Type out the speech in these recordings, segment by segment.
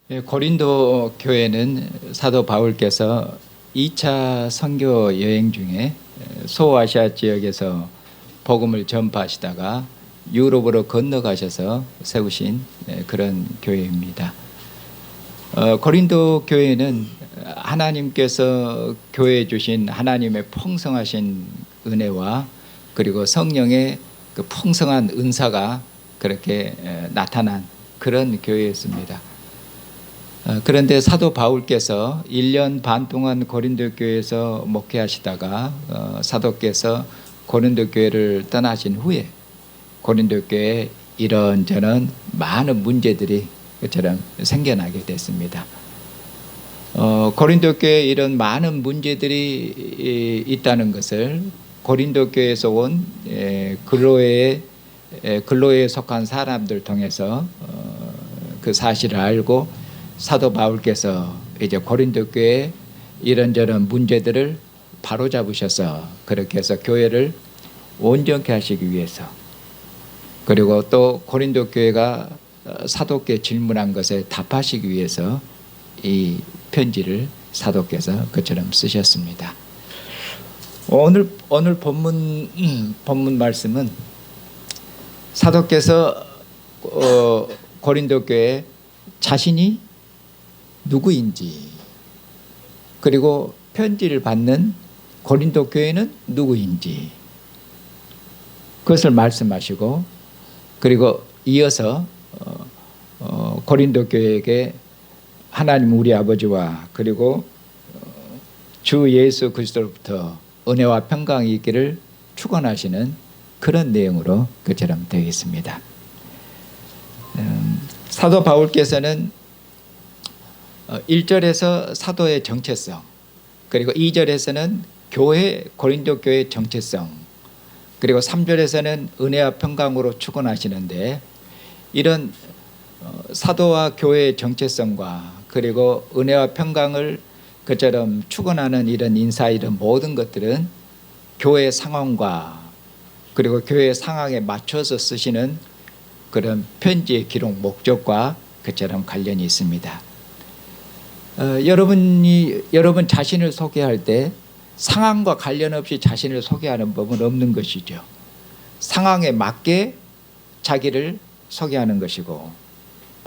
고린도 교회는 사도 바울께서 2차 선교 여행 중에 소아시아 지역에서 복음을 전파하시다가 유럽으로 건너가셔서 세우신 그런 교회입니다. 고린도 교회는 하나님께서 교회에 주신 하나님의 풍성하신 은혜와 그리고 성령의 그 풍성한 은사가 그렇게 나타난 그런 교회였습니다. 그런데 사도 바울께서 1년 반 동안 고린도 교회에서 목회하시다가 사도께서 고린도 교회를 떠나신 후에 고린도 교회에 이런저런 많은 문제들이 그처럼 생겨나게 됐습니다. 고린도 교회에 이런 많은 문제들이 있다는 것을 고린도 교회에서 온 글로에 속한 사람들 통해서 그 사실을 알고 사도 바울께서 이제 고린도 교회에 이런저런 문제들을 바로잡으셔서 그렇게 해서 교회를 온전케 하시기 위해서, 그리고 또 고린도 교회가 사도께 질문한 것에 답하시기 위해서 이 편지를 사도께서 그처럼 쓰셨습니다. 오늘 본문 말씀은 사도께서 고린도 교회 자신이 누구인지, 그리고 편지를 받는 고린도 교회는 누구인지 그것을 말씀하시고, 그리고 이어서 고린도 교회에게 하나님 우리 아버지와 그리고 주 예수 그리스도로부터 은혜와 평강이 있기를 축원하시는 그런 내용으로 그처럼 되어 있습니다. 사도 바울께서는 1절에서 사도의 정체성, 그리고 2절에서는 고린도 교회의 정체성, 그리고 3절에서는 은혜와 평강으로 축원하시는데, 이런 사도와 교회의 정체성과 그리고 은혜와 평강을 그처럼 축원하는 이런 인사, 이런 모든 것들은 교회 상황과 그리고 교회 상황에 맞춰서 쓰시는 그런 편지의 기록 목적과 그처럼 관련이 있습니다. 여러분 자신을 소개할 때 상황과 관련 없이 자신을 소개하는 법은 없는 것이죠. 상황에 맞게 자기를 소개하는 것이고,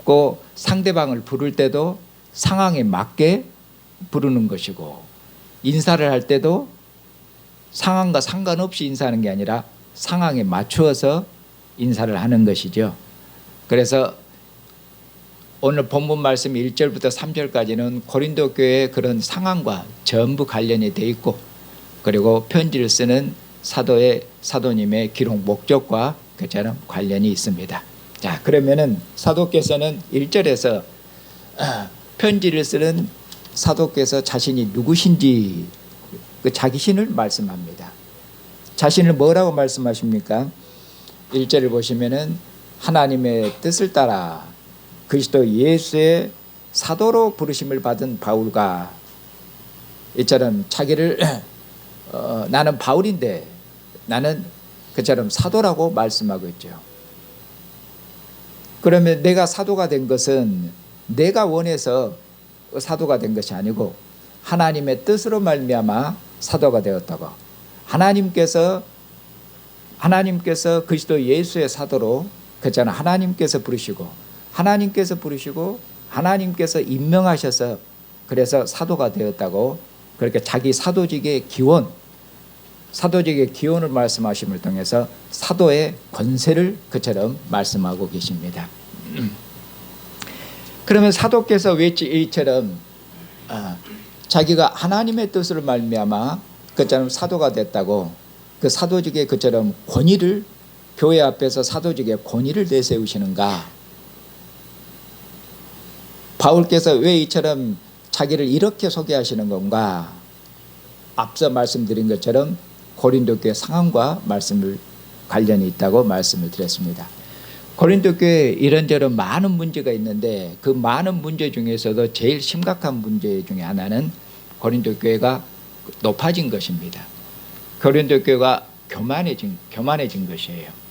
또 상대방을 부를 때도 상황에 맞게 부르는 것이고, 인사를 할 때도 상황과 상관없이 인사하는 게 아니라 상황에 맞추어서 인사를 하는 것이죠. 그래서 오늘 본문 말씀 1절부터 3절까지는 고린도 교회의 그런 상황과 전부 관련이 되어 있고, 그리고 편지를 쓰는 사도님의 기록 목적과 그처럼 관련이 있습니다. 자, 그러면은 사도께서는 1절에서 편지를 쓰는 사도께서 자신이 누구신지 그 자기신을 말씀합니다. 자신을 뭐라고 말씀하십니까? 1절을 보시면은 하나님의 뜻을 따라 그리스도 예수의 사도로 부르심을 받은 바울과, 이처럼 자기를 나는 바울인데 나는 그처럼 사도라고 말씀하고 있죠. 그러면 내가 사도가 된 것은 내가 원해서 사도가 된 것이 아니고 하나님의 뜻으로 말미암아 사도가 되었다고, 하나님께서 그리스도 예수의 사도로 그잖아 하나님께서 부르시고 하나님께서 임명하셔서 그래서 사도가 되었다고, 그렇게 자기 사도직의 기원을 말씀하심을 통해서 사도의 권세를 그처럼 말씀하고 계십니다. 그러면 사도께서 왜 이처럼 자기가 하나님의 뜻으로 말미암아 그처럼 사도가 됐다고, 그 사도직의 그처럼 권위를, 교회 앞에서 사도직의 권위를 내세우시는가? 바울께서 왜 이처럼 자기를 이렇게 소개하시는 건가? 앞서 말씀드린 것처럼 고린도 교회 상황과 말씀을 관련이 있다고 말씀을 드렸습니다. 고린도 교회에 이런저런 많은 문제가 있는데 그 많은 문제 중에서도 제일 심각한 문제 중에 하나는 고린도 교회가 높아진 것입니다. 고린도 교회가 교만해진 것이에요.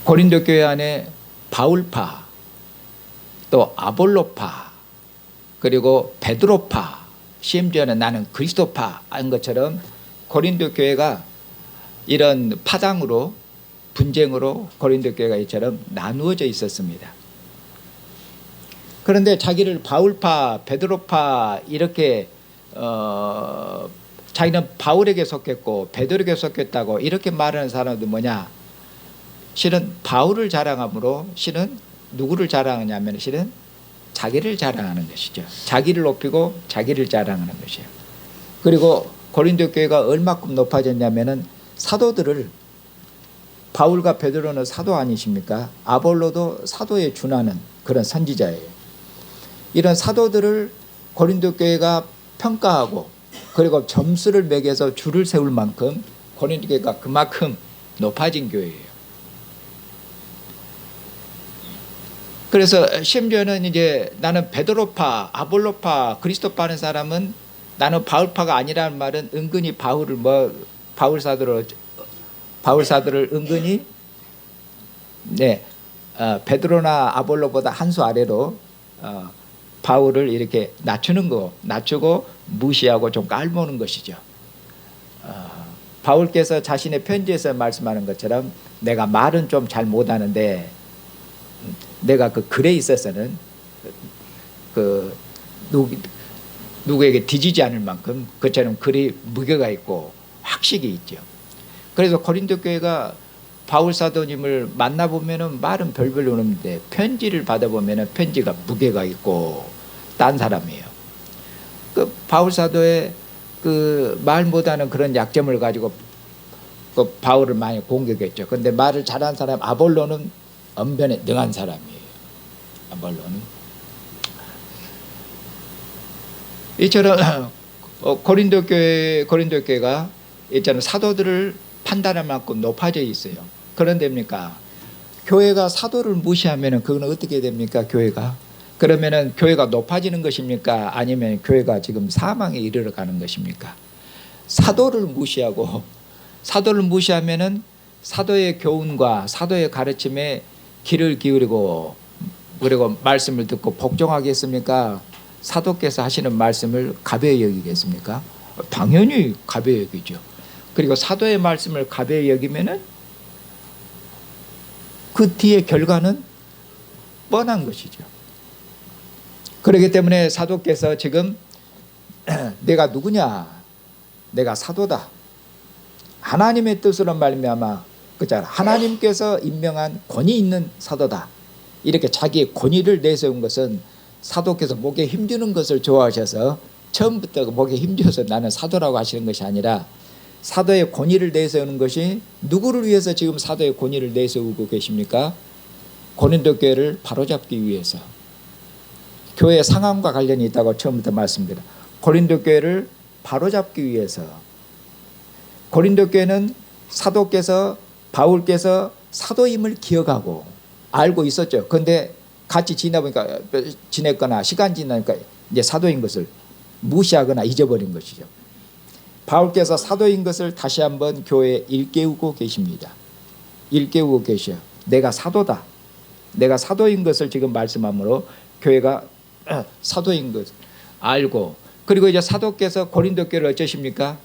고린도 교회 안에 바울파, 또 아볼로파, 그리고 베드로파, 심지어는 나는 그리스도파 한 것처럼 고린도 교회가 이런 파당으로, 분쟁으로 고린도 교회가 이처럼 나누어져 있었습니다. 그런데 자기를 바울파, 베드로파 이렇게 자기는 바울에게 속했고 베드로에게 속했다고 이렇게 말하는 사람도 뭐냐? 실은 바울을 자랑함으로 실은 누구를 자랑하냐면 실은 자기를 자랑하는 것이죠. 자기를 높이고 자기를 자랑하는 것이에요. 그리고 고린도 교회가 얼마큼 높아졌냐면은 사도들을, 바울과 베드로는 사도 아니십니까? 아볼로도 사도에 준하는 그런 선지자예요. 이런 사도들을 고린도 교회가 평가하고 그리고 점수를 매겨서 줄을 세울 만큼 고린도 교회가 그만큼 높아진 교회예요. 그래서 심지어는 이제 나는 베드로파, 아볼로파, 그리스도파 하는 사람은 나는 바울파가 아니라는 말은 은근히 바울을 바울사들을 은근히 베드로나 아볼로보다 한 수 아래로 바울을 이렇게 낮추고 무시하고 좀 깔보는 것이죠. 바울께서 자신의 편지에서 말씀하는 것처럼 내가 말은 좀 잘 못하는데 내가 그 글에 있어서는 그 누구에게 뒤지지 않을 만큼 그처럼 글이 무게가 있고 확식이 있죠. 그래서 고린도 교회가 바울 사도님을 만나보면은 말은 별별로 없는데 편지를 받아보면은 편지가 무게가 있고 딴 사람이에요. 그 바울 사도의 그 말 못하는 그런 약점을 가지고 그 바울을 많이 공격했죠. 그런데 말을 잘하는 사람 아볼로는 언변에 능한 사람이에요. 아볼로는 이처럼 고린도 교회가 있잖아요. 사도들을 판단할 만큼 높아져 있어요. 그런데입니까? 교회가 사도를 무시하면 그건 어떻게 됩니까? 교회가 그러면은 교회가 높아지는 것입니까? 아니면 교회가 지금 사망에 이르러 가는 것입니까? 사도를 무시하면은 사도의 교훈과 사도의 가르침에 귀를 기울이고 그리고 말씀을 듣고 복종하겠습니까? 사도께서 하시는 말씀을 가벼이 여기겠습니까? 당연히 가벼이 여기죠. 그리고 사도의 말씀을 가벼이 여기면은 그 뒤의 결과는 뻔한 것이죠. 그렇기 때문에 사도께서 지금 내가 누구냐? 내가 사도다. 하나님의 뜻으로 말미암아 그렇잖아. 하나님께서 임명한 권위 있는 사도다. 이렇게 자기의 권위를 내세운 것은 사도께서 목에 힘주는 것을 좋아하셔서 처음부터 목에 힘줘서 나는 사도라고 하시는 것이 아니라 사도의 권위를 내세우는 것이 누구를 위해서 지금 사도의 권위를 내세우고 계십니까? 고린도 교회를 바로잡기 위해서. 교회 상황과 관련이 있다고 처음부터 말씀드립니다. 고린도 교회를 바로잡기 위해서. 고린도 교회는 사도께서 바울께서 사도임을 기억하고 알고 있었죠. 그런데 같이 지냈거나 시간 지나니까 이제 사도인 것을 무시하거나 잊어버린 것이죠. 바울께서 사도인 것을 다시 한번 교회에 일깨우고 계십니다. 일깨우고 계셔. 내가 사도다. 내가 사도인 것을 지금 말씀함으로 교회가 사도인 것을 알고, 그리고 이제 사도께서 고린도 교회를 어쩌십니까?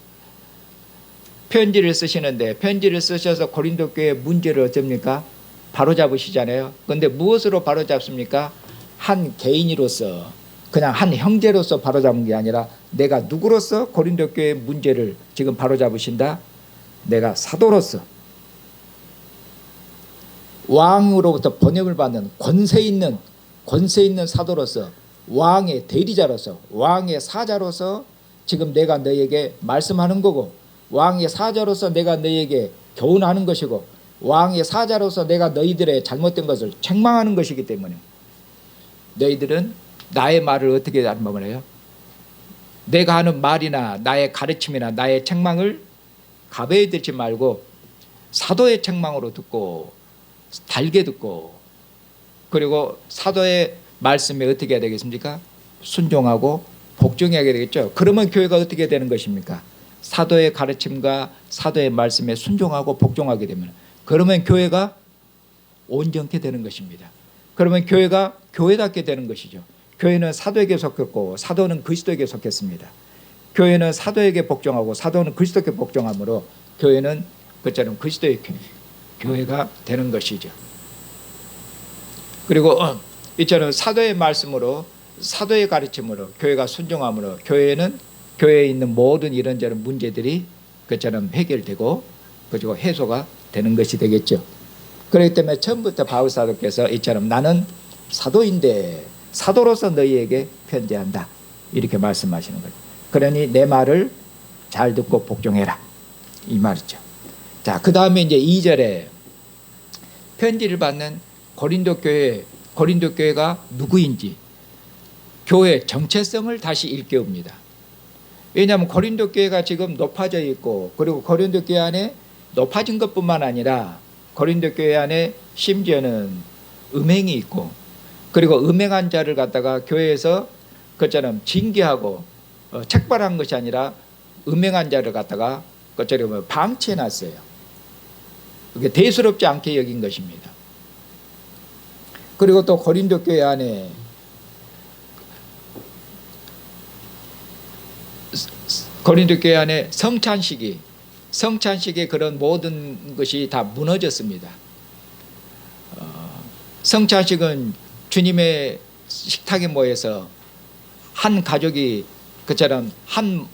편지를 쓰시는데 편지를 쓰셔서 고린도 교회의 문제를 어쩝니까? 바로잡으시잖아요. 그런데 무엇으로 바로잡습니까? 한 개인으로서, 그냥 한 형제로서 바로잡은 게 아니라 내가 누구로서 고린도 교회의 문제를 지금 바로잡으신다? 내가 사도로서, 왕으로부터 번역을 받는 권세 있는 사도로서, 왕의 대리자로서, 왕의 사자로서 지금 내가 너에게 말씀하는 거고, 왕의 사자로서 내가 너에게 교훈하는 것이고, 왕의 사자로서 내가 너희들의 잘못된 것을 책망하는 것이기 때문에 너희들은 나의 말을 어떻게 잘못을 해요? 내가 하는 말이나 나의 가르침이나 나의 책망을 가벼이 듣지 말고 사도의 책망으로 듣고 달게 듣고, 그리고 사도의 말씀에 어떻게 해야 되겠습니까? 순종하고 복종해야 되겠죠. 그러면 교회가 어떻게 되는 것입니까? 사도의 가르침과 사도의 말씀에 순종하고 복종하게 되면, 그러면 교회가 온전케 되는 것입니다. 그러면 교회가 교회답게 되는 것이죠. 교회는 사도에게 속했고 사도는 그리스도에게 속했습니다. 교회는 사도에게 복종하고 사도는 그리스도에게 복종하므로 교회는 그처럼 그리스도의 교회가 되는 것이죠. 그리고 이처럼 사도의 말씀으로 사도의 가르침으로 교회가 순종함으로 교회는 교회에 있는 모든 이런저런 문제들이 그처럼 해결되고 그리고 해소가 되는 것이 되겠죠. 그렇기 때문에 처음부터 바울 사도께서 이처럼 나는 사도인데 사도로서 너희에게 편지한다 이렇게 말씀하시는 거예요. 그러니 내 말을 잘 듣고 복종해라 이 말이죠. 자, 그 다음에 이제 2절에 편지를 받는 고린도 교회가 누구인지 교회 정체성을 다시 일깨웁니다. 왜냐하면 고린도 교회가 지금 높아져 있고 그리고 고린도 교회 안에 높아진 것뿐만 아니라 고린도 교회 안에 심지어는 음행이 있고 그리고 음행한 자를 갖다가 교회에서 그처럼 징계하고 책벌한 것이 아니라 음행한 자를 갖다가 그처럼 방치해놨어요. 그게 대수롭지 않게 여긴 것입니다. 그리고 또 고린도 교회 안에 성찬식의 그런 모든 것이 다 무너졌습니다. 성찬식은 주님의 식탁에 모여서 한 가족이 그처럼 한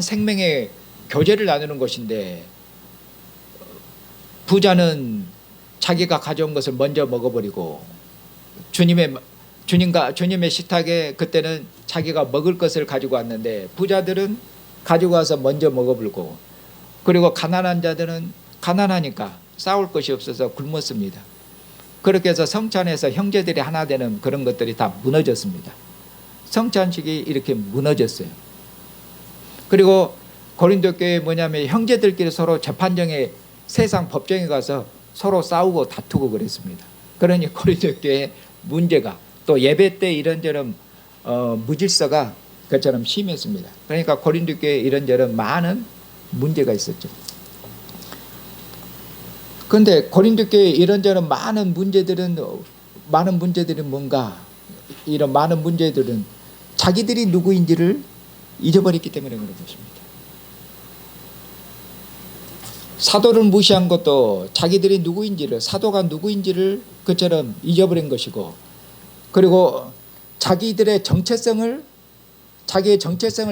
생명의 교제를 나누는 것인데 부자는 자기가 가져온 것을 먼저 먹어버리고 주님의 식탁에 그때는 자기가 먹을 것을 가지고 왔는데 부자들은 가지고 와서 먼저 먹어버리고 그리고 가난한 자들은 가난하니까 싸울 것이 없어서 굶었습니다. 그렇게 해서 성찬에서 형제들이 하나 되는 그런 것들이 다 무너졌습니다. 성찬식이 이렇게 무너졌어요. 그리고 고린도 교회 뭐냐면 형제들끼리 서로 재판정에 세상 법정에 가서 서로 싸우고 다투고 그랬습니다. 그러니 고린도 교회 문제가 또 예배 때 이런저런 무질서가 그처럼 심했습니다. 그러니까 고린도 교회에 이런저런 많은 문제가 있었죠. 그런데 고린도 교회에 이런저런 많은 문제들은 뭔가 이런 많은 문제들은 자기들이 누구인지를 잊어버렸기 때문에 그런 것입니다. 사도를 무시한 것도 자기들이 누구인지를 사도가 누구인지를 그처럼 잊어버린 것이고 그리고 자기의 정체성을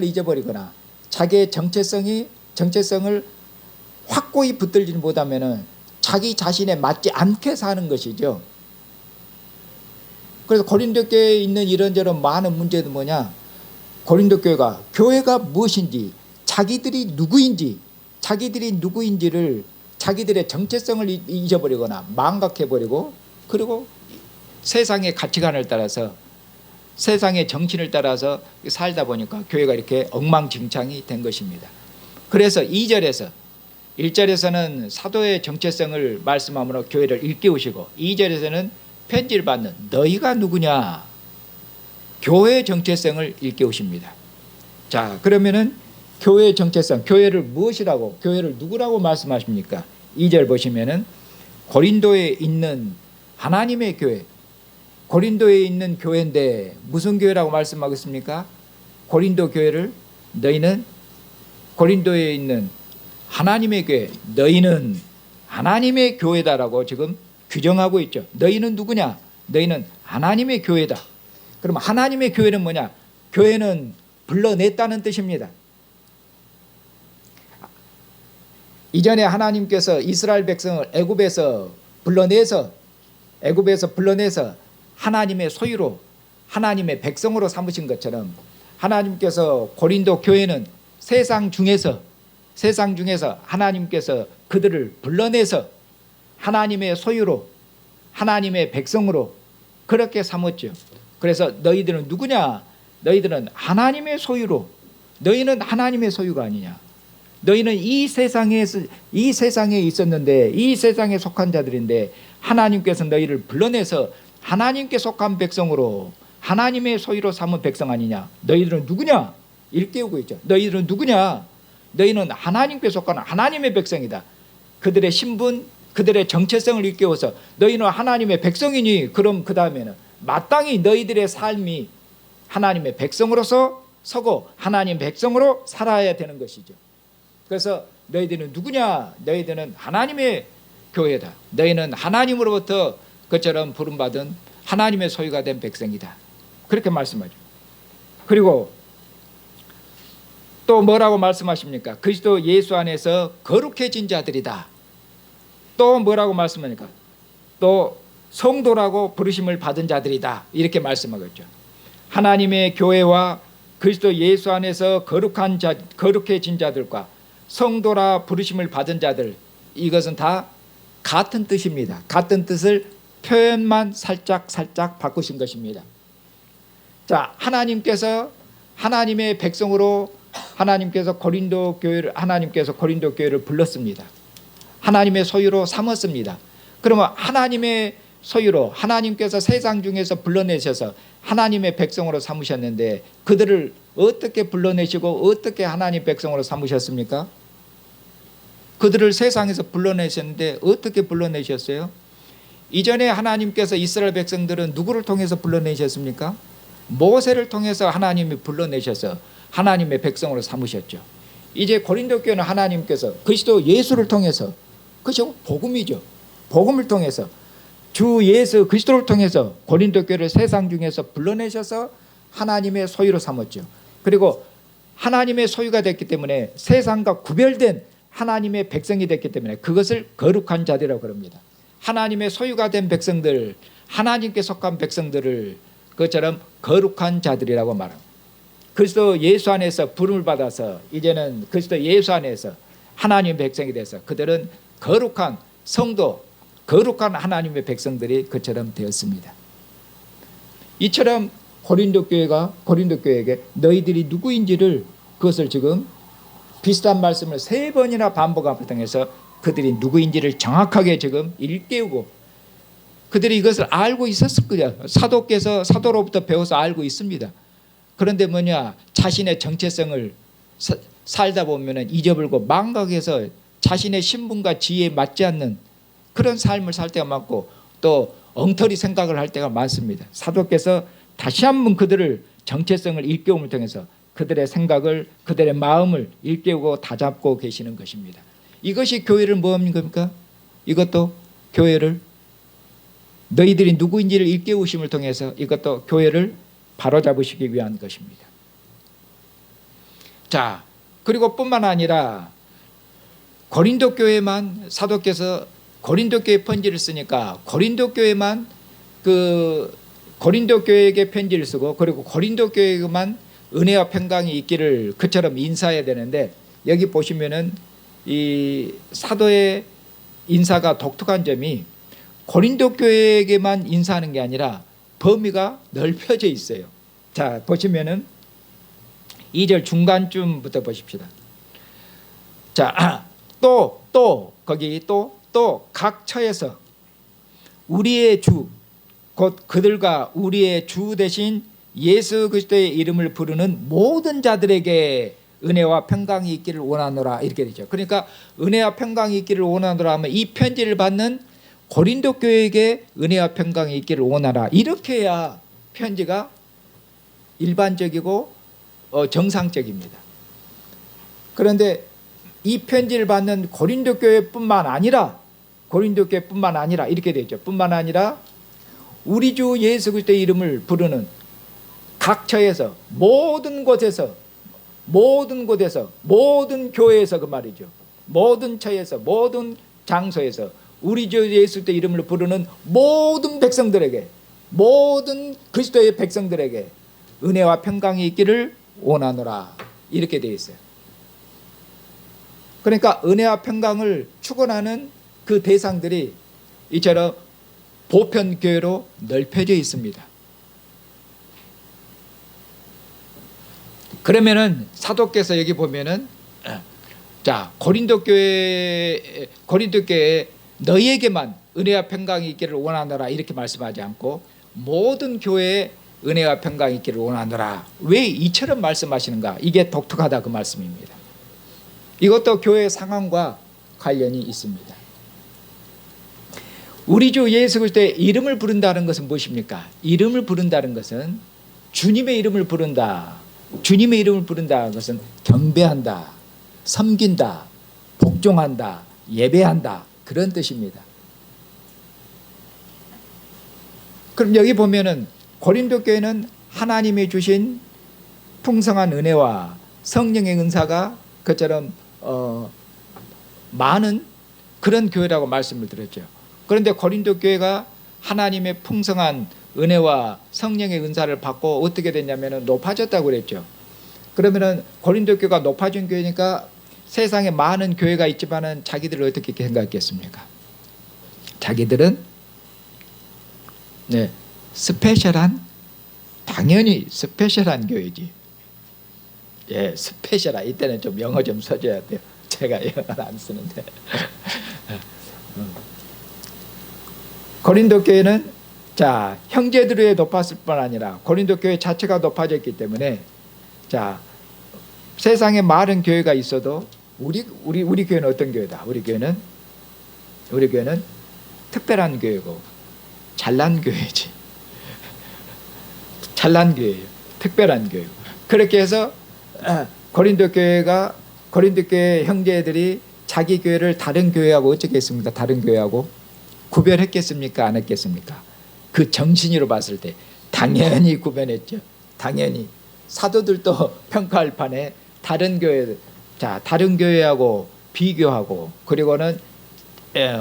잊어버리거나 자기의 정체성을 확고히 붙들지 못하면은 자기 자신에 맞지 않게 사는 것이죠. 그래서 고린도 교회에 있는 이런저런 많은 문제는 뭐냐? 고린도 교회가 무엇인지 자기들이 누구인지를 자기들의 정체성을 잊어버리거나 망각해버리고 그리고 세상의 가치관을 따라서 세상의 정신을 따라서 살다 보니까 교회가 이렇게 엉망진창이 된 것입니다. 그래서 1절에서는 사도의 정체성을 말씀함으로 교회를 일깨우시고 2절에서는 편지를 받는 너희가 누구냐 교회의 정체성을 일깨우십니다. 자, 그러면은 교회의 정체성, 교회를 무엇이라고 교회를 누구라고 말씀하십니까? 2절 보시면은 고린도에 있는 하나님의 교회, 고린도에 있는 교회인데 무슨 교회라고 말씀하겠습니까? 고린도 교회를 너희는 고린도에 있는 하나님의 교회, 너희는 하나님의 교회다라고 지금 규정하고 있죠. 너희는 누구냐? 너희는 하나님의 교회다. 그럼 하나님의 교회는 뭐냐? 교회는 불러냈다는 뜻입니다. 이전에 하나님께서 이스라엘 백성을 애굽에서 불러내서 하나님의 소유로 하나님의 백성으로 삼으신 것처럼 하나님께서 고린도 교회는 세상 중에서 하나님께서 그들을 불러내서 하나님의 소유로 하나님의 백성으로 그렇게 삼았죠. 그래서 너희들은 누구냐? 너희들은 하나님의 소유로. 너희는 하나님의 소유가 아니냐? 너희는 이 세상에 있었는데 이 세상에 속한 자들인데 하나님께서 너희를 불러내서 하나님께 속한 백성으로 하나님의 소유로 삼은 백성 아니냐? 너희들은 누구냐? 일깨우고 있죠. 너희들은 누구냐? 너희는 하나님께 속한 하나님의 백성이다. 그들의 신분, 그들의 정체성을 일깨워서 너희는 하나님의 백성이니, 그럼 그 다음에는 마땅히 너희들의 삶이 하나님의 백성으로서 서고 하나님 백성으로 살아야 되는 것이죠. 그래서 너희들은 누구냐? 너희들은 하나님의 교회다. 너희는 하나님으로부터 그처럼 부름받은 하나님의 소유가 된 백성이다. 그렇게 말씀하죠. 그리고 또 뭐라고 말씀하십니까? 그리스도 예수 안에서 거룩해진 자들이다. 또 뭐라고 말씀하니까? 또 성도라고 부르심을 받은 자들이다. 이렇게 말씀하겠죠. 하나님의 교회와 그리스도 예수 안에서 거룩해진 자들과 성도라 부르심을 받은 자들, 이것은 다 같은 뜻입니다. 같은 뜻을 표현만 살짝 바꾸신 것입니다. 자, 하나님께서 하나님의 백성으로 하나님께서 고린도 교회를 불렀습니다. 하나님의 소유로 삼았습니다. 그러면 하나님의 소유로 하나님께서 세상 중에서 불러내셔서 하나님의 백성으로 삼으셨는데 그들을 어떻게 불러내시고 어떻게 하나님 백성으로 삼으셨습니까? 그들을 세상에서 불러내셨는데 어떻게 불러내셨어요? 이전에 하나님께서 이스라엘 백성들은 누구를 통해서 불러내셨습니까? 모세를 통해서 하나님이 불러내셔서 하나님의 백성으로 삼으셨죠. 이제 고린도 교회는 하나님께서 그리스도 예수를 통해서, 그죠? 복음이죠. 복음을 통해서 주 예수 그리스도를 통해서 고린도 교회를 세상 중에서 불러내셔서 하나님의 소유로 삼았죠. 그리고 하나님의 소유가 됐기 때문에 세상과 구별된 하나님의 백성이 됐기 때문에 그것을 거룩한 자들이라고 그럽니다. 하나님의 소유가 된 백성들, 하나님께 속한 백성들을 그것처럼 거룩한 자들이라고 말합니다. 그리스도 예수 안에서 부름을 받아서 이제는 그리스도 예수 안에서 하나님의 백성이 돼서 그들은 거룩한 성도, 거룩한 하나님의 백성들이 그처럼 되었습니다. 이처럼 고린도 교회에게 너희들이 누구인지를, 그것을 지금 비슷한 말씀을 3번이나 반복함을 통해서 그들이 누구인지를 정확하게 지금 일깨우고, 그들이 이것을 알고 있었을 거야. 사도로부터 배워서 알고 있습니다. 그런데 뭐냐, 자신의 정체성을 살다 보면 잊어버리고 망각해서 자신의 신분과 지혜에 맞지 않는 그런 삶을 살 때가 많고 또 엉터리 생각을 할 때가 많습니다. 사도께서 다시 한번 그들을 정체성을 일깨움을 통해서 그들의 생각을, 그들의 마음을 일깨우고 다잡고 계시는 것입니다. 이것이 교회를 뭐합니까? 이것도 교회를, 너희들이 누구인지를 일깨우심을 통해서 이것도 교회를 바로잡으시기 위한 것입니다. 자, 그리고 뿐만 아니라 고린도 교회만, 사도께서 고린도 교회 편지를 쓰니까 고린도 교회만 고린도 교회에게 편지를 쓰고, 그리고 고린도 교회에게만 은혜와 평강이 있기를 그처럼 인사해야 되는데, 여기 보시면은 이 사도의 인사가 독특한 점이 고린도 교회에게만 인사하는 게 아니라 범위가 넓혀져 있어요. 자, 보시면은 2절 중간쯤부터 보십시다. 자, 거기 또 각 처에서 우리의 주, 곧 그들과 우리의 주 대신 예수 그리스도의 이름을 부르는 모든 자들에게 은혜와 평강이 있기를 원하노라, 이렇게 되죠. 그러니까 은혜와 평강이 있기를 원하노라 하면 이 편지를 받는 고린도 교회에게 은혜와 평강이 있기를 원하라, 이렇게 해야 편지가 일반적이고 정상적입니다. 그런데 이 편지를 받는 고린도 교회뿐만 아니라 이렇게 되죠. 뿐만 아니라 우리 주 예수 그리스도의 이름을 부르는 각 처에서, 모든 곳에서, 모든 교회에서, 그 말이죠. 모든 처에서, 모든 장소에서 우리 주 예수 그리스도의 이름을 부르는 모든 백성들에게, 모든 그리스도의 백성들에게 은혜와 평강이 있기를 원하노라, 이렇게 되어 있어요. 그러니까 은혜와 평강을 축원하는 그 대상들이 이처럼 보편교회로 넓혀져 있습니다. 그러면은 사도께서 여기 보면은, 자, 고린도 교회에 너희에게만 은혜와 평강이 있기를 원하노라, 이렇게 말씀하지 않고 모든 교회에 은혜와 평강이 있기를 원하노라, 왜 이처럼 말씀하시는가? 이게 독특하다, 그 말씀입니다. 이것도 교회 상황과 관련이 있습니다. 우리 주 예수 그리스도의 이름을 부른다는 것은 무엇입니까? 이름을 부른다는 것은 주님의 이름을 부른다. 주님의 이름을 부른다는 것은 경배한다, 섬긴다, 복종한다, 예배한다, 그런 뜻입니다. 그럼 여기 보면은 고린도 교회는 하나님이 주신 풍성한 은혜와 성령의 은사가 그처럼 많은 그런 교회라고 말씀을 드렸죠. 그런데 고린도 교회가 하나님의 풍성한 은혜와 성령의 은사를 받고 어떻게 됐냐면 높아졌다고 그랬죠. 그러면은 고린도 교회가 높아진 교회니까 세상에 많은 교회가 있지만은 자기들을 어떻게 생각했겠습니까? 자기들은 스페셜한, 당연히 스페셜한 교회지. 예, 스페셜한. 이때는 좀 영어 좀 써줘야 돼요. 제가 영어를 안 쓰는데. 고린도 교회는 자, 형제들이 높았을 뿐 아니라 고린도 교회 자체가 높아졌기 때문에 자, 세상에 많은 교회가 있어도 우리 교회는 어떤 교회다? 우리 교회는 특별한 교회고 잘난 교회지. 잘난 교회예요. 특별한 교회. 그렇게 해서 고린도 교회 형제들이 자기 교회를 다른 교회하고 어떻게 했습니까? 다른 교회하고 구별했겠습니까? 안 했겠습니까? 그 정신으로 봤을 때 당연히 구별했죠. 당연히. 사도들도 평가할 판에 다른 교회하고 비교하고, 그리고는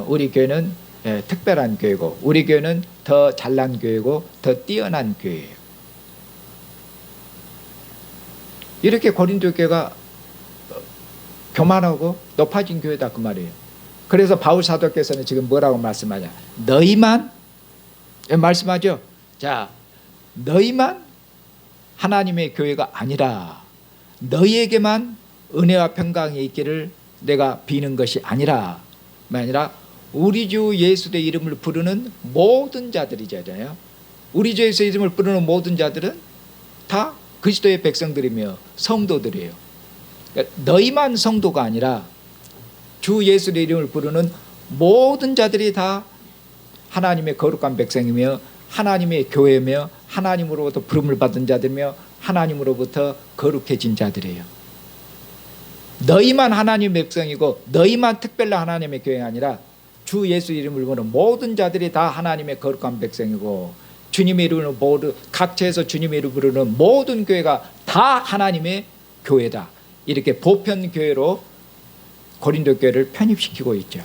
우리 교회는 특별한 교회고 우리 교회는 더 잘난 교회고 더 뛰어난 교회예요. 이렇게 고린도 교회가 교만하고 높아진 교회다 그 말이에요. 그래서 바울 사도께서는 지금 뭐라고 말씀하냐? 너희만 말씀하죠. 자, 너희만 하나님의 교회가 아니라, 너희에게만 은혜와 평강이 있기를 내가 비는 것이 아니라 우리 주 예수의 이름을 부르는 모든 자들이잖아요. 우리 주 예수의 이름을 부르는 모든 자들은 다 그리스도의 백성들이며 성도들이에요. 그러니까 너희만 성도가 아니라 주 예수의 이름을 부르는 모든 자들이 다 하나님의 거룩한 백성이며 하나님의 교회며 하나님으로부터 부름을 받은 자들이며 하나님으로부터 거룩해진 자들이에요. 너희만 하나님의 백성이고 너희만 특별한 하나님의 교회가 아니라 주 예수 이름을 부르는 모든 자들이 다 하나님의 거룩한 백성이고 주님의 이름을 모두 각처에서 주님의 이름을 부르는 모든 교회가 다 하나님의 교회다. 이렇게 보편 교회로 고린도 교회를 편입시키고 있죠.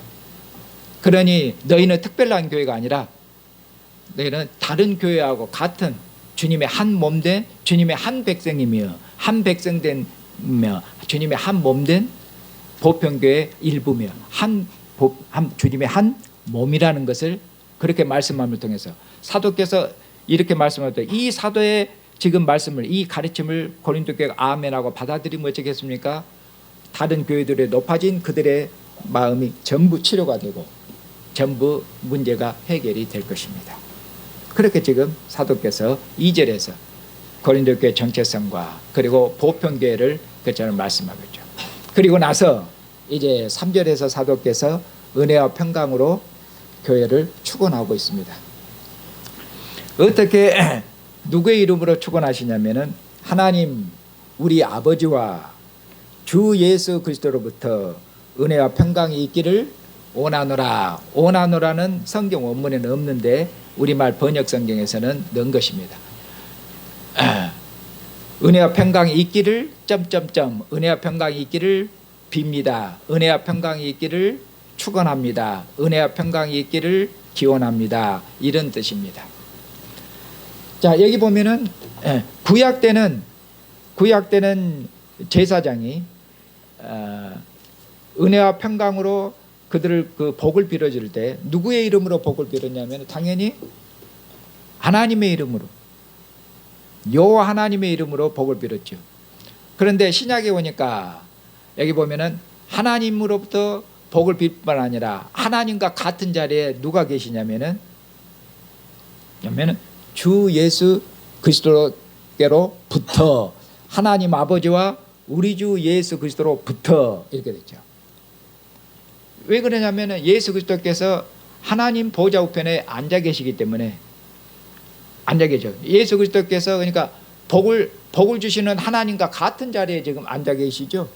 그러니 너희는 특별한 교회가 아니라 너희는 다른 교회하고 같은 주님의 한 몸된 주님의 한 백성이며 한 백성되며 주님의 한 몸된 보편교회의 일부며 주님의 한 몸이라는 것을 그렇게 말씀함을 통해서 사도께서 이렇게 말씀할 때 이 사도의 지금 말씀을, 이 가르침을 고린도 교회가 아멘하고 받아들이면 어쩌겠습니까? 다른 교회들의 높아진 그들의 마음이 전부 치료가 되고 전부 문제가 해결이 될 것입니다. 그렇게 지금 사도께서 2절에서 고린도 교회 정체성과 그리고 보편교회를 그처럼 말씀하고 있죠. 그리고 나서 이제 3절에서 사도께서 은혜와 평강으로 교회를 축원하고 있습니다. 어떻게 누구의 이름으로 축원하시냐면은 하나님 우리 아버지와 주 예수 그리스도로부터 은혜와 평강이 있기를 원하노라. 원하노라는 성경 원문에는 없는데 우리말 번역 성경에서는 넣은 것입니다. 은혜와 평강이 있기를 은혜와 평강이 있기를 빕니다. 은혜와 평강이 있기를 축원합니다. 은혜와 평강이 있기를 기원합니다. 이런 뜻입니다. 자, 여기 보면은 구약 때는 제사장이 은혜와 평강으로 그들을 그 복을 빌어줄 때 누구의 이름으로 복을 빌었냐면 당연히 하나님의 이름으로, 여호와 하나님의 이름으로 복을 빌었죠. 그런데 신약에 오니까 여기 보면은 하나님으로부터 복을 빌 뿐 아니라 하나님과 같은 자리에 누가 계시냐면은 주 예수 그리스도께로부터 하나님 아버지와 우리 주 예수 그리스도로부터 이렇게 됐죠. 왜 그러냐면은 예수 그리스도께서 하나님 보좌 우편에 앉아 계시기 때문에 앉아 계셔. 예수 그리스도께서 그러니까 복을 주시는 하나님과 같은 자리에 지금 앉아 계시죠.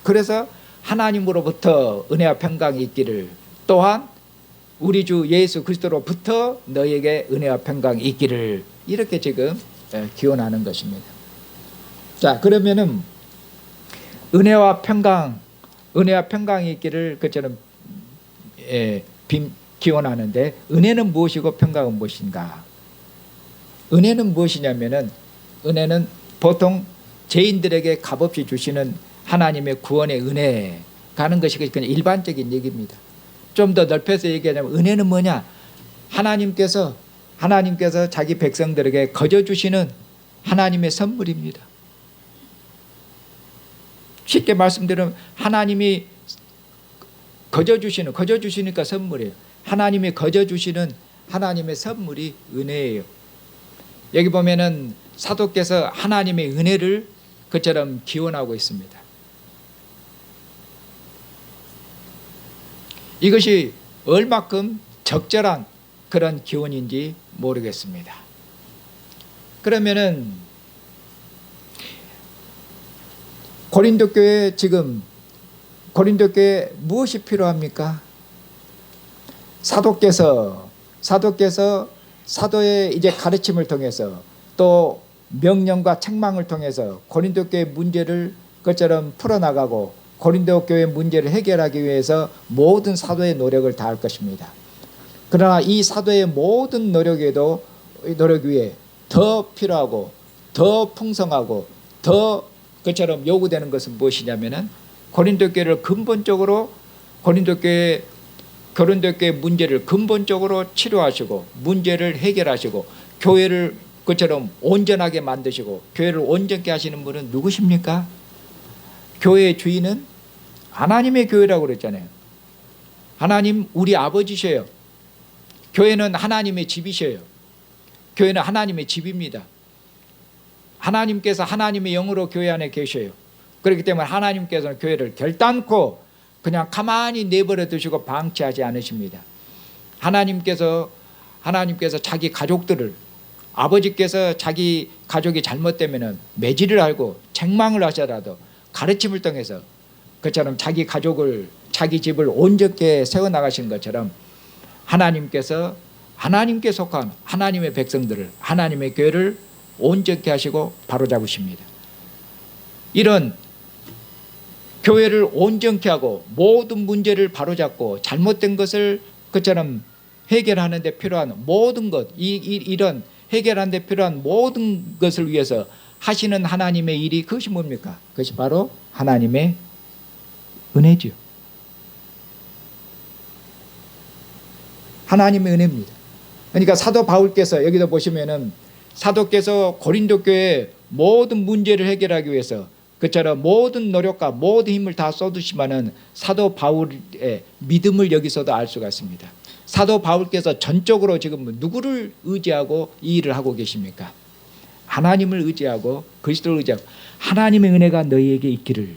그래서 하나님으로부터 은혜와 평강이 있기를, 또한 우리 주 예수 그리스도로부터 너에게 은혜와 평강이 있기를, 이렇게 지금 기원하는 것입니다. 자, 그러면은 은혜와 평강이 있기를 그처럼 기원하는데, 은혜는 무엇이고 평강은 무엇인가? 은혜는 무엇이냐면은, 은혜는 보통 죄인들에게 값없이 주시는 하나님의 구원의 은혜 가는 것이 그냥 일반적인 얘기입니다. 좀 더 넓혀서 얘기하자면 은혜는 뭐냐? 하나님께서 자기 백성들에게 거저 주시는 하나님의 선물입니다. 쉽게 말씀드리면 하나님이 거저 주시니까 선물이에요. 하나님이 거저 주시는 하나님의 선물이 은혜예요. 여기 보면은 사도께서 하나님의 은혜를 그처럼 기원하고 있습니다. 이것이 얼마큼 적절한 그런 기원인지 모르겠습니다. 그러면은 고린도 교회 무엇이 필요합니까? 사도께서 사도의 이제 가르침을 통해서 또 명령과 책망을 통해서 고린도 교회 문제를 그처럼 풀어나가고 고린도 교회 문제를 해결하기 위해서 모든 사도의 노력을 다할 것입니다. 그러나 이 사도의 모든 노력 위에 더 필요하고 더 풍성하고 더 그처럼 요구되는 것은 무엇이냐면은 고린도 교회를 근본적으로 고린도 교회 문제를 근본적으로 치료하시고 문제를 해결하시고 교회를 그처럼 온전하게 만드시고 교회를 온전케 하시는 분은 누구십니까? 교회의 주인은 하나님의 교회라고 그랬잖아요. 하나님 우리 아버지셔요. 교회는 하나님의 집이셔요. 교회는 하나님의 집입니다. 하나님께서 하나님의 영으로 교회 안에 계셔요. 그렇기 때문에 하나님께서는 교회를 결단코 그냥 가만히 내버려 두시고 방치하지 않으십니다. 하나님께서 자기 가족들을, 아버지께서 자기 가족이 잘못되면 매질을 알고 책망을 하셔라도 가르침을 통해서 그처럼 자기 가족을, 자기 집을 온전케 세워나가시는 것처럼 하나님께서 하나님께 속한 하나님의 백성들을, 하나님의 교회를 온전케 하시고 바로잡으십니다. 이런 교회를 온전케 하고 모든 문제를 바로잡고 잘못된 것을 그처럼 해결하는 데 필요한 모든 것, 이런 해결하는 데 필요한 모든 것을 위해서 하시는 하나님의 일이, 그것이 뭡니까? 그것이 바로 하나님의 은혜죠. 하나님의 은혜입니다. 그러니까 사도 바울께서 여기도 보시면은 사도께서 고린도 교회의 모든 문제를 해결하기 위해서 그처럼 모든 노력과 모든 힘을 다 쏟으시면은 사도 바울의 믿음을 여기서도 알 수가 있습니다. 사도 바울께서 전적으로 지금 누구를 의지하고 이 일을 하고 계십니까? 하나님을 의지하고 그리스도를 의지하고 하나님의 은혜가 너희에게 있기를,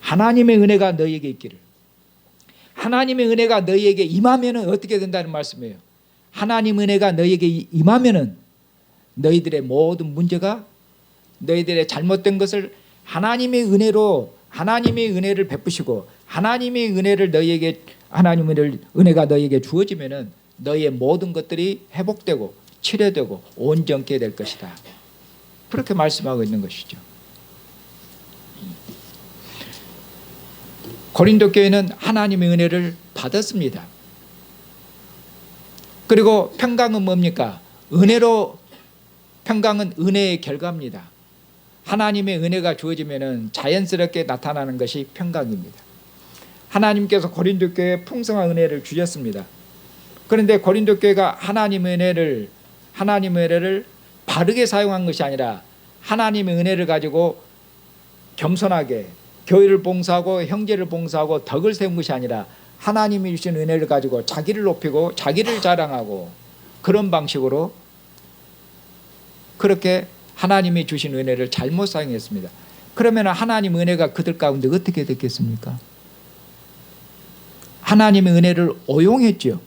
하나님의 은혜가 너희에게 있기를. 하나님의 은혜가 너희에게 임하면은 어떻게 된다는 말씀이에요. 하나님 은혜가 너희에게 임하면은 너희들의 모든 문제가, 너희들의 잘못된 것을 하나님의 은혜를 베푸시고 하나님의 은혜가 너희에게 주어지면은 너희의 모든 것들이 회복되고 치료되고 온전케 될 것이다. 그렇게 말씀하고 있는 것이죠. 고린도 교회는 하나님의 은혜를 받았습니다. 그리고 평강은 뭡니까? 평강은 은혜의 결과입니다. 하나님의 은혜가 주어지면 자연스럽게 나타나는 것이 평강입니다. 하나님께서 고린도 교회에 풍성한 은혜를 주셨습니다. 그런데 고린도 교회가 하나님의 은혜를 바르게 사용한 것이 아니라 하나님의 은혜를 가지고 겸손하게 교회를 봉사하고 형제를 봉사하고 덕을 세운 것이 아니라 하나님이 주신 은혜를 가지고 자기를 높이고 자기를 자랑하고 그런 방식으로 그렇게 하나님이 주신 은혜를 잘못 사용했습니다. 그러면 하나님 은혜가 그들 가운데 어떻게 됐겠습니까? 하나님의 은혜를 오용했죠.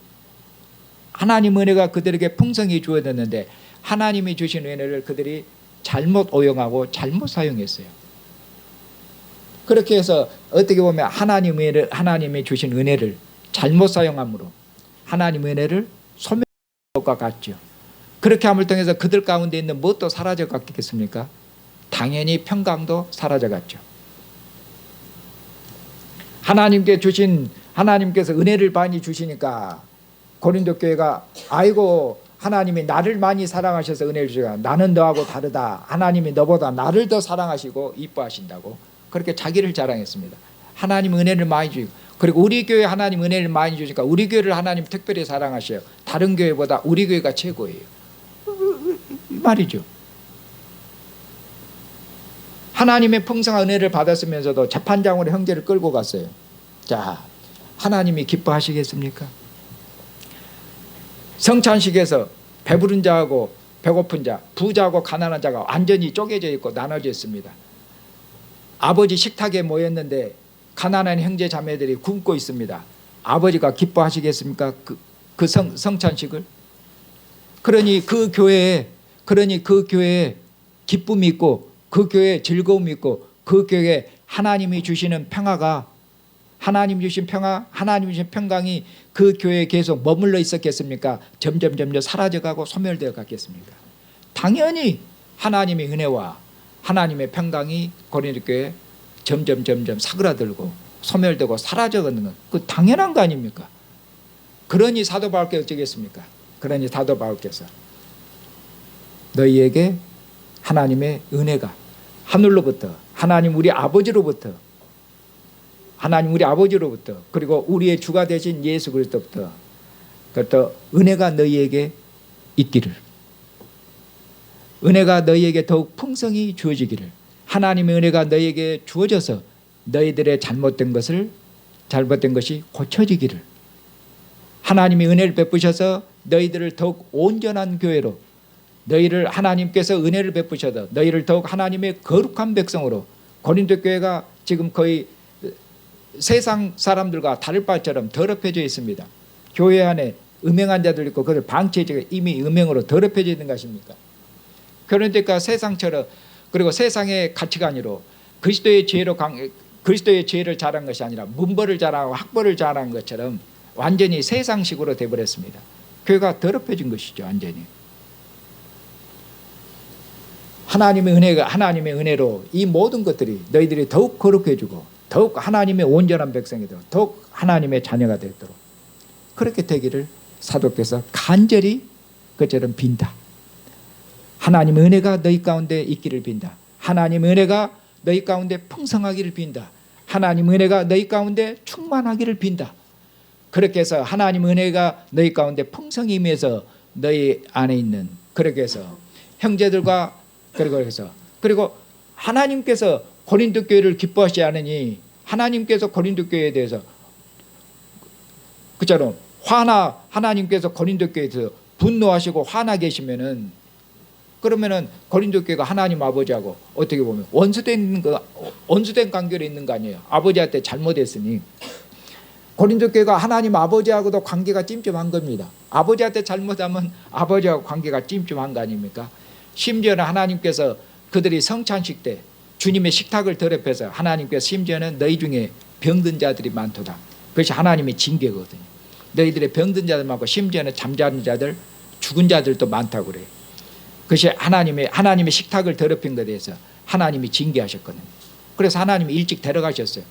하나님의 은혜가 그들에게 풍성히 주어졌는데 하나님이 주신 은혜를 그들이 잘못 오용하고 잘못 사용했어요. 그렇게 해서 어떻게 보면 하나님이 주신 은혜를 잘못 사용함으로 하나님의 은혜를 소멸한 것과 같죠. 그렇게 함을 통해서 그들 가운데 있는 무엇도 사라져 갔겠습니까? 당연히 평강도 사라져 갔죠. 하나님께서 은혜를 많이 주시니까 고린도 교회가 아이고 하나님이 나를 많이 사랑하셔서 은혜를 주시고 나는 너하고 다르다. 하나님이 너보다 나를 더 사랑하시고 이뻐하신다고 그렇게 자기를 자랑했습니다. 하나님 은혜를 많이 주시고 그리고 우리 교회 하나님 은혜를 많이 주시니까 우리 교회를 하나님 특별히 사랑하셔요. 다른 교회보다 우리 교회가 최고예요. 이 말이죠. 하나님의 풍성한 은혜를 받았으면서도 재판장으로 형제를 끌고 갔어요. 자, 하나님이 기뻐하시겠습니까? 성찬식에서 배부른 자하고 배고픈 자, 부자하고 가난한 자가 완전히 쪼개져 있고 나눠져 있습니다. 아버지 식탁에 모였는데 가난한 형제 자매들이 굶고 있습니다. 아버지가 기뻐하시겠습니까? 그 성찬식을? 그러니 그 교회에 기쁨이 있고 그 교회에 즐거움이 있고 그 교회에 하나님이 주시는 평화가 하나님 주신 평화, 하나님 주신 평강이 그 교회에 계속 머물러 있었겠습니까? 점점 사라져가고 소멸되어 갔겠습니까? 당연히 하나님의 은혜와 하나님의 평강이 고린도 교회에 점점 사그라들고 소멸되고 사라져가는 건 그 당연한 거 아닙니까? 그러니 사도 바울께서 어쩌겠습니까? 그러니 사도 바울께서 너희에게 하나님의 은혜가 하늘로부터 하나님 우리 아버지로부터 그리고 우리의 주가 되신 예수 그리스도부터 그것도 은혜가 너희에게 있기를, 은혜가 너희에게 더욱 풍성히 주어지기를, 하나님의 은혜가 너희에게 주어져서 너희들의 잘못된 것이 고쳐지기를, 하나님이 은혜를 베푸셔서 너희들을 더욱 온전한 교회로, 너희를 하나님께서 은혜를 베푸셔서 너희를 더욱 하나님의 거룩한 백성으로, 고린도 교회가 지금 거의 세상 사람들과 다를 바처럼 더럽혀져 있습니다. 교회 안에 음행한 자들 있고 그들 방치해지고 이미 음행으로 더럽혀져 있는 것입니까? 그런데까 세상처럼, 그리고 세상의 가치관으로 그리스도의 죄를 자랑한 것이 아니라 문벌을 자랑하고 학벌을 자랑한 것처럼 완전히 세상식으로 되어버렸습니다. 교회가 더럽혀진 것이죠. 완전히 하나님의 은혜로 이 모든 것들이 너희들이 더욱 거룩해지고 더욱 하나님의 온전한 백성이 되고 더욱 하나님의 자녀가 되도록 그렇게 되기를 사도께서 간절히 그처럼 빈다. 하나님의 은혜가 너희 가운데 있기를 빈다. 하나님의 은혜가 너희 가운데 풍성하기를 빈다. 하나님의 은혜가 너희 가운데 충만하기를 빈다. 그렇게 해서 하나님의 은혜가 너희 가운데 풍성히 임해서 너희 안에 있는, 그렇게 해서 형제들과 그리고 하나님께서 고린도 교회를 기뻐하시지 않으니 하나님께서 고린도 교회에 대해서 그처럼 하나님께서 고린도 교회에 대해서 분노하시고 화나 계시면은 그러면은 고린도 교회가 하나님 아버지하고 어떻게 보면 원수된 관계로 있는 거 아니에요. 아버지한테 잘못했으니 고린도 교회가 하나님 아버지하고도 관계가 찜찜한 겁니다. 아버지한테 잘못하면 아버지하고 관계가 찜찜한 거 아닙니까? 심지어는 하나님께서 그들이 성찬식 때 주님의 식탁을 더럽혀서 하나님께서 심지어는 너희 중에 병든 자들이 많도다. 그것이 하나님의 징계거든요. 너희들의 병든 자들 많고 심지어는 잠자는 자들, 죽은 자들도 많다고 그래요. 그것이 하나님의 식탁을 더럽힌 것에 대해서 하나님이 징계하셨거든요. 그래서 하나님이 일찍 데려가셨어요.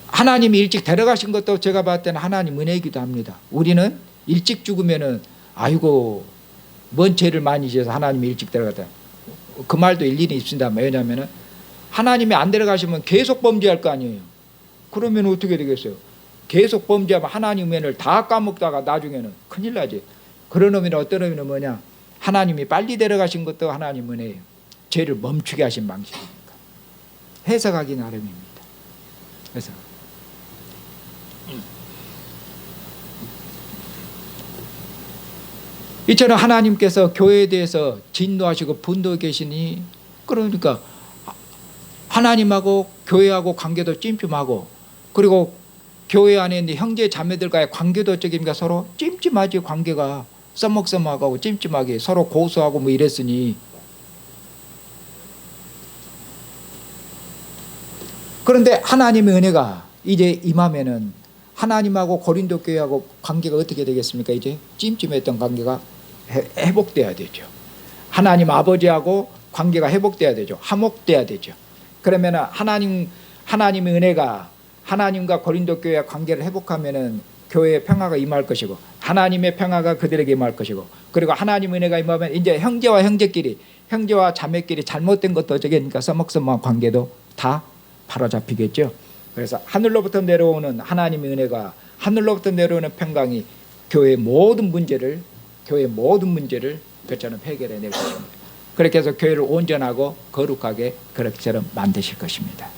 하나님이 일찍 데려가신 것도 제가 봤을 때는 하나님 은혜이기도 합니다. 우리는 일찍 죽으면은 아이고 뭔 죄를 많이 지어서 하나님이 일찍 데려갔다. 그 말도 일리는 있습니다. 왜냐하면 하나님이 안 데려가시면 계속 범죄할 거 아니에요. 그러면 어떻게 되겠어요? 계속 범죄하면 하나님 은혜를 다 까먹다가 나중에는 큰일 나지. 그런 의미는 어떤 의미는 뭐냐? 하나님이 빨리 데려가신 것도 하나님 은혜예요. 죄를 멈추게 하신 방식이니까. 해석하기 나름입니다. 그래서 이처럼 하나님께서 교회에 대해서 진노하시고 분노해 계시니, 그러니까 하나님하고 교회하고 관계도 찜찜하고 그리고 교회 안에 있는 형제 자매들과의 관계도 어쩌입니까? 서로 찜찜하지. 관계가 써먹써먹하고 찜찜하게 서로 고소하고 뭐 이랬으니. 그런데 하나님의 은혜가 이제 임하면은 하나님하고 고린도 교회하고 관계가 어떻게 되겠습니까? 이제 찜찜했던 관계가 회복돼야 되죠. 하나님 아버지하고 관계가 회복돼야 되죠. 화목돼야 되죠. 그러면 하나님의 은혜가 하나님과 고린도 교회와 관계를 회복하면은 교회의 평화가 임할 것이고 하나님의 평화가 그들에게 임할 것이고 그리고 하나님의 은혜가 임하면 이제 형제와 형제끼리 형제와 자매끼리 잘못된 것도 어쩌겠습니까? 써먹써먹한 관계도 다 바로잡히겠죠. 그래서 하늘로부터 내려오는 하나님의 은혜가 하늘로부터 내려오는 평강이 교회의 모든 문제를 그처럼 해결해낼 것입니다. 그렇게 해서 교회를 온전하고 거룩하게 그렇게처럼 만드실 것입니다.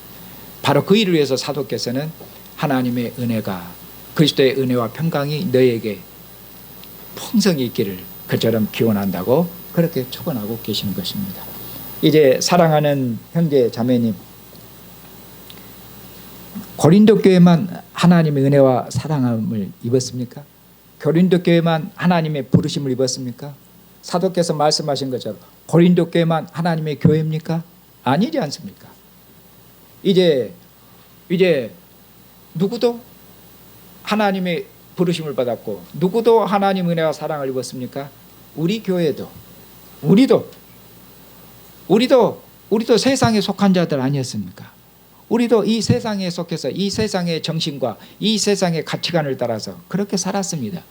바로 그 일을 위해서 사도께서는 하나님의 은혜가 그리스도의 은혜와 평강이 너희에게 풍성히 있기를 그처럼 기원한다고 그렇게 축원하고 계시는 것입니다. 이제 사랑하는 형제 자매님, 고린도 교회만 하나님의 은혜와 사랑함을 입었습니까? 고린도 교회만 하나님의 부르심을 입었습니까? 사도께서 말씀하신 것처럼 고린도 교회만 하나님의 교회입니까? 아니지 않습니까? 이제 누구도 하나님의 부르심을 받았고 누구도 하나님 은혜와 사랑을 입었습니까? 우리 교회도 우리도 세상에 속한 자들 아니었습니까? 우리도 이 세상에 속해서 이 세상의 정신과 이 세상의 가치관을 따라서 그렇게 살았습니다.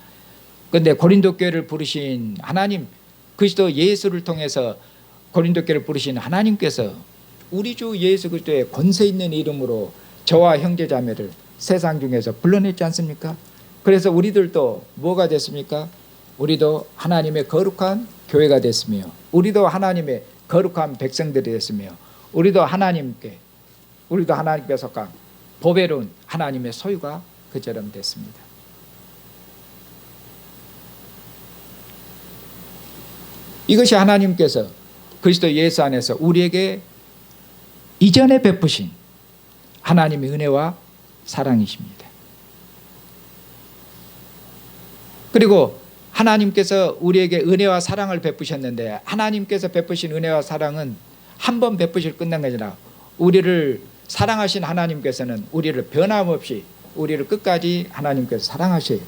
그런데 고린도 교회를 부르신 하나님, 그리스도 예수를 통해서 고린도 교회를 부르신 하나님께서 우리 주 예수 그리스도의 권세 있는 이름으로 저와 형제 자매를 세상 중에서 불러냈지 않습니까? 그래서 우리들도 뭐가 됐습니까? 우리도 하나님의 거룩한 교회가 됐으며 우리도 하나님의 거룩한 백성들이 됐으며 우리도 하나님께 속한 보배로운 하나님의 소유가 그처럼 됐습니다. 이것이 하나님께서 그리스도 예수 안에서 우리에게 이전에 베푸신 하나님의 은혜와 사랑이십니다. 그리고 하나님께서 우리에게 은혜와 사랑을 베푸셨는데 하나님께서 베푸신 은혜와 사랑은 한 번 베푸실 끝난 것이 아니라 우리를 사랑하신 하나님께서는 우리를 변함없이 우리를 끝까지 하나님께서 사랑하셔요.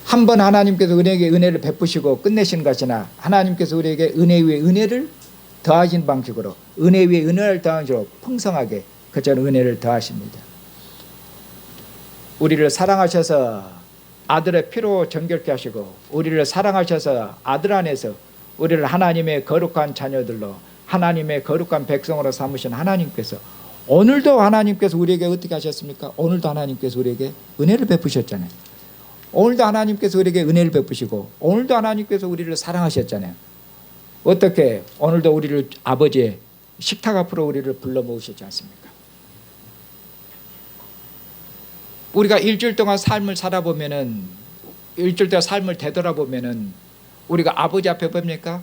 한 번 하나님께서 우리에게 은혜를 베푸시고 끝내신 것이나 하나님께서 우리에게 은혜 위에 은혜를 더하신 방식으로 은혜 위에 은혜를 더하신 식으로 풍성하게 그처럼 은혜를 더하십니다. 우리를 사랑하셔서 아들의 피로 정결케 하시고 우리를 사랑하셔서 아들 안에서 우리를 하나님의 거룩한 자녀들로 하나님의 거룩한 백성으로 삼으신 하나님께서 오늘도 하나님께서 우리에게 어떻게 하셨습니까? 오늘도 하나님께서 우리에게 은혜를 베푸셨잖아요. 오늘도 하나님께서 우리에게 은혜를 베푸시고 오늘도 하나님께서 우리를 사랑하셨잖아요. 어떻게 오늘도 우리를 아버지의 식탁 앞으로 우리를 불러 모으셨지 않습니까? 우리가 일주일 동안 삶을 살아보면은 일주일 동안 삶을 되돌아보면은 우리가 아버지 앞에 봅니까?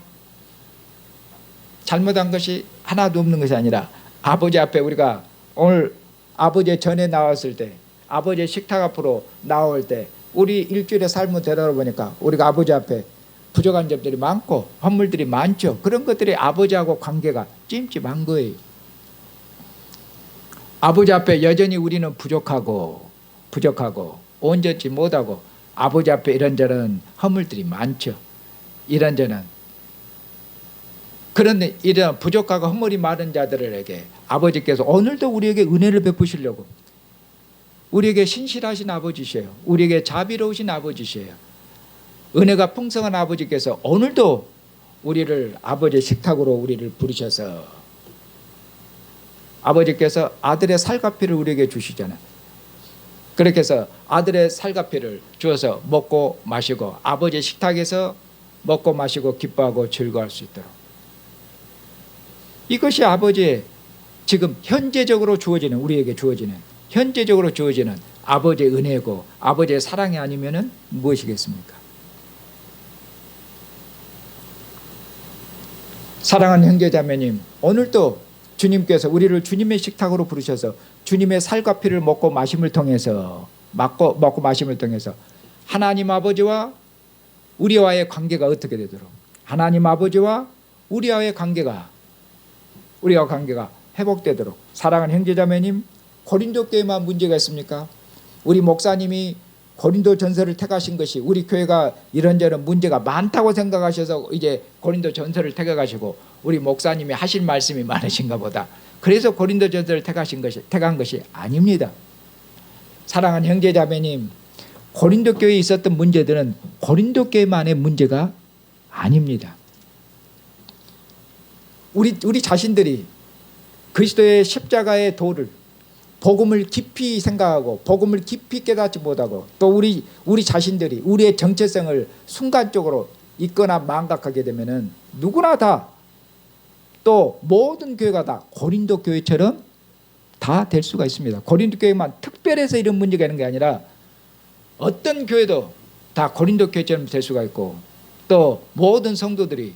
잘못한 것이 하나도 없는 것이 아니라 아버지 앞에 우리가 오늘 아버지의 전에 나왔을 때 아버지의 식탁 앞으로 나올 때 우리 일주일의 삶을 되돌아보니까 우리가 아버지 앞에 부족한 점들이 많고 허물들이 많죠. 그런 것들이 아버지하고 관계가 찜찜한 거예요. 아버지 앞에 여전히 우리는 부족하고 온전치 못하고 아버지 앞에 이런저런 허물들이 많죠. 이런저런 그런데 이런 부족하고 허물이 많은 자들에게 아버지께서 오늘도 우리에게 은혜를 베푸시려고 우리에게 신실하신 아버지시에요. 우리에게 자비로우신 아버지시에요. 은혜가 풍성한 아버지께서 오늘도 우리를 아버지의 식탁으로 우리를 부르셔서 아버지께서 아들의 살갑이를 우리에게 주시잖아요. 그렇게 해서 아들의 살갑이를 주어서 먹고 마시고 아버지의 식탁에서 먹고 마시고 기뻐하고 즐거워할 수 있도록 이것이 아버지의 지금 현재적으로 주어지는 우리에게 주어지는 현재적으로 주어지는 아버지의 은혜고 아버지의 사랑이 아니면은 무엇이겠습니까? 사랑하는 형제자매님, 오늘도 주님께서 우리를 주님의 식탁으로 부르셔서 주님의 살과 피를 먹고 마심을 통해서 먹고 마심을 통해서 하나님 아버지와 우리와의 관계가 어떻게 되도록, 하나님 아버지와 우리와의 관계가 회복되도록. 사랑하는 형제자매님, 고린도 교회만 문제가 있습니까? 우리 목사님이 고린도 전서를 택하신 것이 우리 교회가 이런저런 문제가 많다고 생각하셔서 이제 고린도 전서를 택하시고 우리 목사님이 하실 말씀이 많으신가 보다, 그래서 고린도 전서를 택한 것이 아닙니다. 사랑하는 형제자매님, 고린도 교회에 있었던 문제들은 고린도 교회만의 문제가 아닙니다. 우리 자신들이 그리스도의 십자가의 도를, 복음을 깊이 생각하고 복음을 깊이 깨닫지 못하고 또 우리 자신들이 우리의 정체성을 순간적으로 잊거나 망각하게 되면은 누구나 다, 또 모든 교회가 다 고린도 교회처럼 다 될 수가 있습니다. 고린도 교회만 특별해서 이런 문제가 있는 게 아니라 어떤 교회도 다 고린도 교회처럼 될 수가 있고, 또 모든 성도들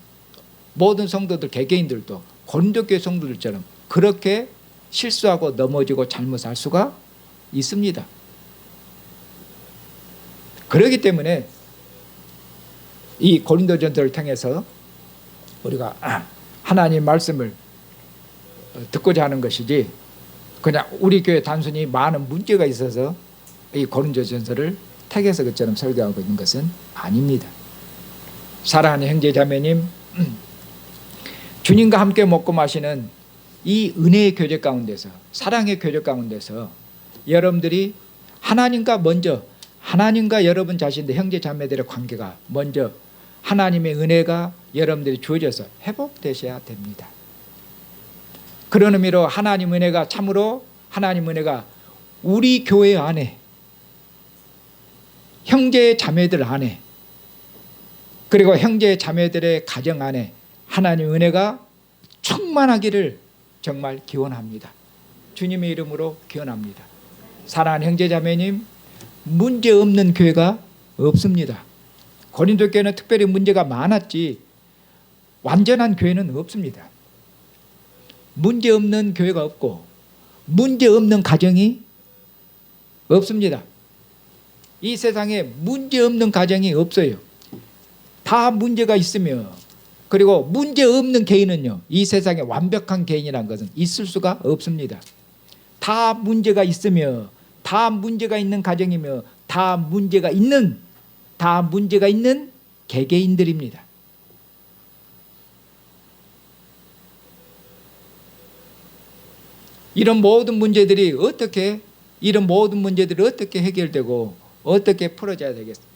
개개인들도 고린도 교회 성도들처럼 그렇게 실수하고 넘어지고 잘못할 수가 있습니다. 그렇기 때문에 이 고린도전서를 통해서 우리가 하나님 말씀을 듣고자 하는 것이지, 그냥 우리 교회 단순히 많은 문제가 있어서 이 고린도전서를 택해서 그처럼 설교하고 있는 것은 아닙니다. 사랑하는 형제자매님, 주님과 함께 먹고 마시는 이 은혜의 교제 가운데서, 사랑의 교제 가운데서 여러분들이 하나님과 여러분 자신들 형제자매들의 관계가 먼저 하나님의 은혜가 여러분들이 주어져서 회복되셔야 됩니다. 그런 의미로 하나님 은혜가 우리 교회 안에, 형제 자매들 안에, 그리고 형제 자매들의 가정 안에 하나님 은혜가 충만하기를 정말 기원합니다. 주님의 이름으로 기원합니다. 사랑하는 형제 자매님, 문제 없는 교회가 없습니다. 고린도 교회는 특별히 문제가 많았지 완전한 교회는 없습니다. 문제 없는 교회가 없고 문제 없는 가정이 없습니다. 이 세상에 문제 없는 가정이 없어요. 다 문제가 있으며, 그리고 문제 없는 개인은요, 이 세상에 완벽한 개인이라는 것은 있을 수가 없습니다. 다 문제가 있으며, 다 문제가 있는 가정이며, 다 문제가 있는 개개인들입니다. 이런 모든 문제들이 어떻게 해결되고 어떻게 풀어져야 되겠습니까?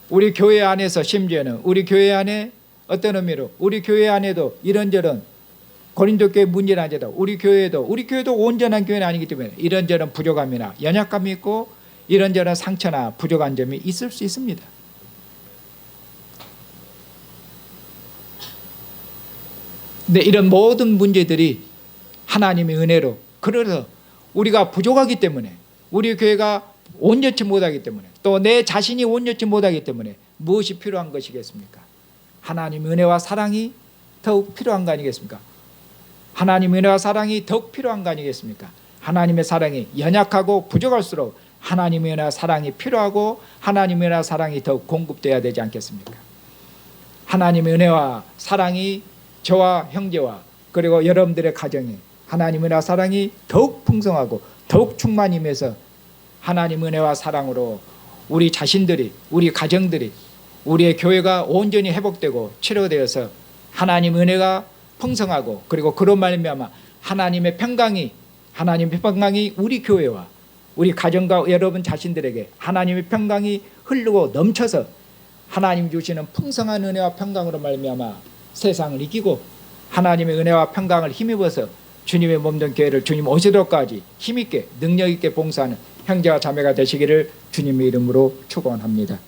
우리 교회 안에서, 심지어는 우리 교회 안에 어떤 의미로 우리 교회 안에도 이런저런 고린도 교회 문제는 아니라 우리 교회도 온전한 교회는 아니기 때문에 이런저런 부족함이나 연약감이 있고 이런저런 상처나 부족한 점이 있을 수 있습니다. 근데 이런 모든 문제들이 하나님의 은혜로, 그래서 우리가 부족하기 때문에, 우리 교회가 온전치 못하기 때문에, 또 내 자신이 온전치 못하기 때문에 무엇이 필요한 것이겠습니까? 하나님의 은혜와 사랑이 더욱 필요한 거 아니겠습니까? 하나님의 은혜와 사랑이 더욱 필요한 거 아니겠습니까? 하나님의 사랑이 연약하고 부족할수록 하나님의 은혜와 사랑이 필요하고 하나님의 은혜와 사랑이 더욱 공급되어야 되지 않겠습니까? 하나님의 은혜와 사랑이 저와 형제와 그리고 여러분들의 가정에 하나님의 은혜와 사랑이 더욱 풍성하고 더욱 충만히 임해서 하나님의 은혜와 사랑으로 우리 자신들이, 우리 가정들이, 우리의 교회가 온전히 회복되고 치료되어서 하나님의 은혜가 풍성하고, 그리고 그런 말미암아 하나님의 평강이 우리 교회와 우리 가정과 여러분 자신들에게 하나님의 평강이 흐르고 넘쳐서 하나님 주시는 풍성한 은혜와 평강으로 말미암아 세상을 이기고 하나님의 은혜와 평강을 힘입어서 주님의 몸된 교회를 주님 오시도록까지 힘있게 능력있게 봉사하는 형제와 자매가 되시기를 주님의 이름으로 축원합니다.